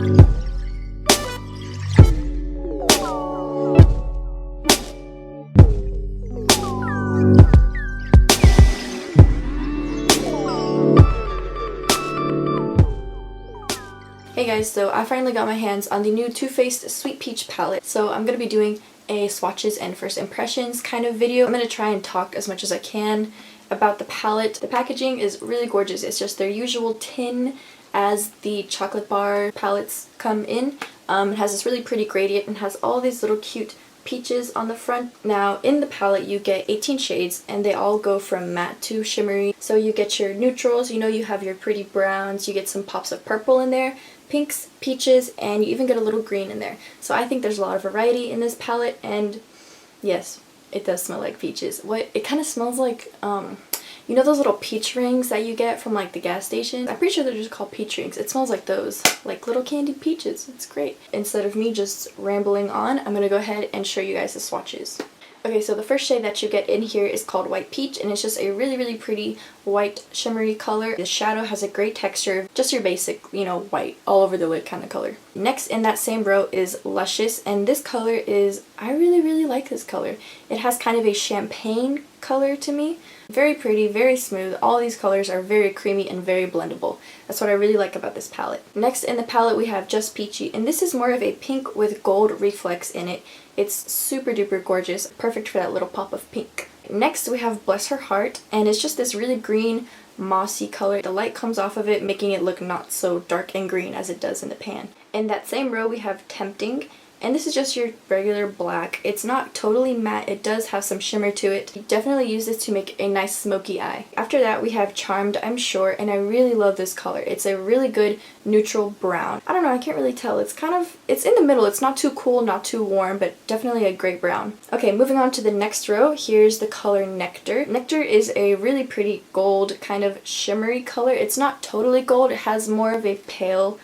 Hey guys, so I finally got my hands on the new Too Faced Sweet Peach palette. So I'm going to be doing a swatches and first impressions kind of video. I'm going to try and talk as much as I can about the palette. The packaging is really gorgeous. It's just their usual tin as the chocolate bar palettes come in. It has this really pretty gradient and has all these little cute peaches on the front. Now in the palette you get 18 shades and they all go from matte to shimmery. So you get your neutrals, you know, you have your pretty browns, you get some pops of purple in there, pinks, peaches, and you even get a little green in there. So I think there's a lot of variety in this palette, and yes, it does smell like peaches. It kind of smells like, you know those little peach rings that you get from like the gas station? I'm pretty sure they're just called peach rings. It smells like those, like little candied peaches. It's great. Instead of me just rambling on, I'm gonna go ahead and show you guys the swatches. Okay, so the first shade that you get in here is called White Peach, and it's just a really, really pretty white shimmery color. The shadow has a great texture, just your basic, you know, white all over the lid kind of color. Next in that same row is Luscious, and this color is, I really, really like this color. It has kind of a champagne color to me. Very pretty, very smooth. All these colors are very creamy and very blendable. That's what I really like about this palette. Next in the palette we have Just Peachy, and this is more of a pink with gold reflex in it. It's super duper gorgeous, perfect for that little pop of pink. Next we have Bless Her Heart, and it's just this really green mossy color. The light comes off of it, making it look not so dark and green as it does in the pan. In that same row we have Tempting, and this is just your regular black. It's not totally matte, it does have some shimmer to it. You definitely use this to make a nice smoky eye. After that we have Charmed, I'm Sure, and I really love this color. It's a really good neutral brown. I don't know, I can't really tell. It's in the middle. It's not too cool, not too warm, but definitely a great brown. Okay, moving on to the next row, here's the color Nectar. Nectar is a really pretty gold kind of shimmery color. It's not totally gold, it has more of a pale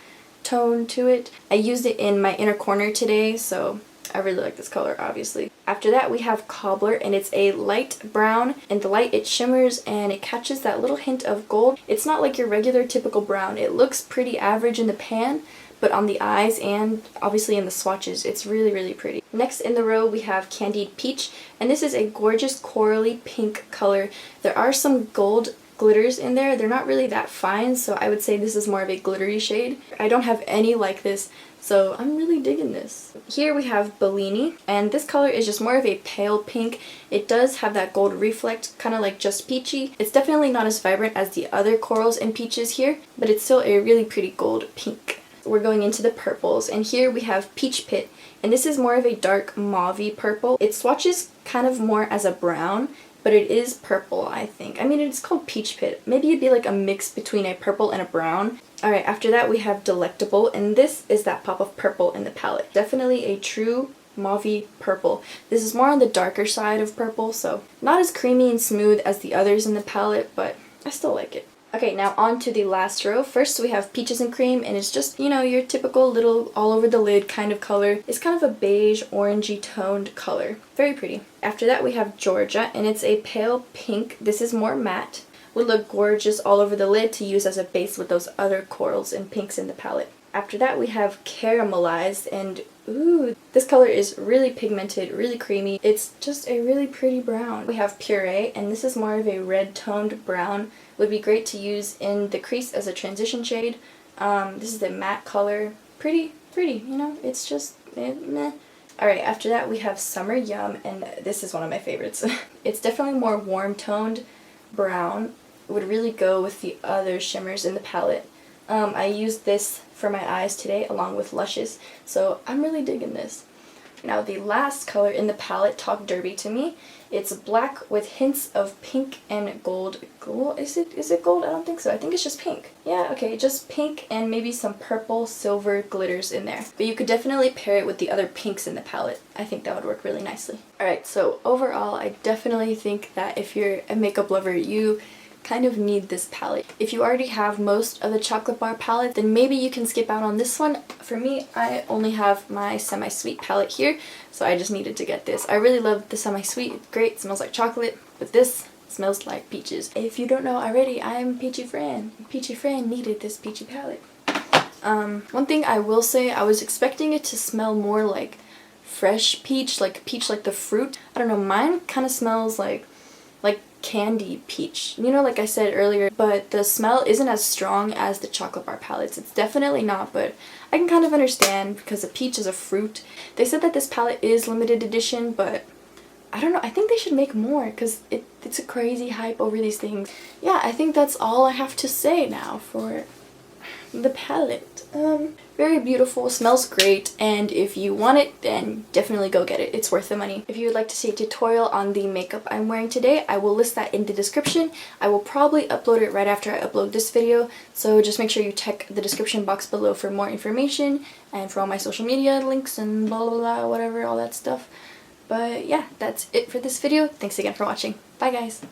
tone to it. I used it in my inner corner today, so I really like this color, obviously. After that we have Cobbler, and it's a light brown. In the light it shimmers and it catches that little hint of gold. It's not like your regular typical brown. It looks pretty average in the pan, but on the eyes and obviously in the swatches it's really, really pretty. Next in the row we have Candied Peach, and this is a gorgeous corally pink color. There are some gold glitters in there. They're not really that fine, so I would say this is more of a glittery shade. I don't have any like this, so I'm really digging this. Here we have Bellini, and this color is just more of a pale pink. It does have that gold reflect, kind of like Just Peachy. It's definitely not as vibrant as the other corals and peaches here, but it's still a really pretty gold pink. We're going into the purples, and here we have Peach Pit, and this is more of a dark mauve-y purple. It swatches kind of more as a brown, but it is purple, I think. I mean, it's called Peach Pit. Maybe it'd be like a mix between a purple and a brown. Alright, after that we have Delectable, and this is that pop of purple in the palette. Definitely a true mauve-y purple. This is more on the darker side of purple, so not as creamy and smooth as the others in the palette, but I still like it. Okay, now on to the last row. First we have Peaches and Cream, and it's just, you know, your typical little all over the lid kind of color. It's kind of a beige orangey toned color. Very pretty. After that we have Georgia, and it's a pale pink. This is more matte. Would look gorgeous all over the lid to use as a base with those other corals and pinks in the palette. After that we have Caramelized, and ooh, this color is really pigmented, really creamy. It's just a really pretty brown. We have Puree, and this is more of a red toned brown. Would be great to use in the crease as a transition shade. This is the matte color. Pretty, you know, it's just meh. Alright, after that we have Summer Yum, and this is one of my favorites. It's definitely more warm toned brown. It would really go with the other shimmers in the palette. I used this for my eyes today along with Luscious, so I'm really digging this. Now the last color in the palette, Talk Derby to me. It's black with hints of pink and gold. Is it gold? I don't think so. I think it's just pink. Yeah, okay, just pink and maybe some purple silver glitters in there. But you could definitely pair it with the other pinks in the palette. I think that would work really nicely. Alright, so overall I definitely think that if you're a makeup lover, you kind of need this palette. If you already have most of the chocolate bar palette, then maybe you can skip out on this one. For me, I only have my semi-sweet palette here, so I just needed to get this. I really love the semi-sweet. It's great, it smells like chocolate, but this smells like peaches. If you don't know already, I'm Peachy Fran. Peachy Fran needed this peachy palette. One thing I will say, I was expecting it to smell more like fresh peach like the fruit. I don't know, mine kind of smells like candy peach, you know, like I said earlier, but the smell isn't as strong as the chocolate bar palettes. It's definitely not, but I can kind of understand because the peach is a fruit. They said that this palette is limited edition, but I don't know, I think they should make more because it's a crazy hype over these things. Yeah, I think that's all I have to say now for the palette. Very beautiful, smells great, and if you want it, then definitely go get it. It's worth the money. If you would like to see a tutorial on the makeup I'm wearing today, I will list that in the description. I will probably upload it right after I upload this video, so just make sure you check the description box below for more information and for all my social media links and blah blah blah, whatever, all that stuff. But yeah, that's it for this video. Thanks again for watching. Bye guys!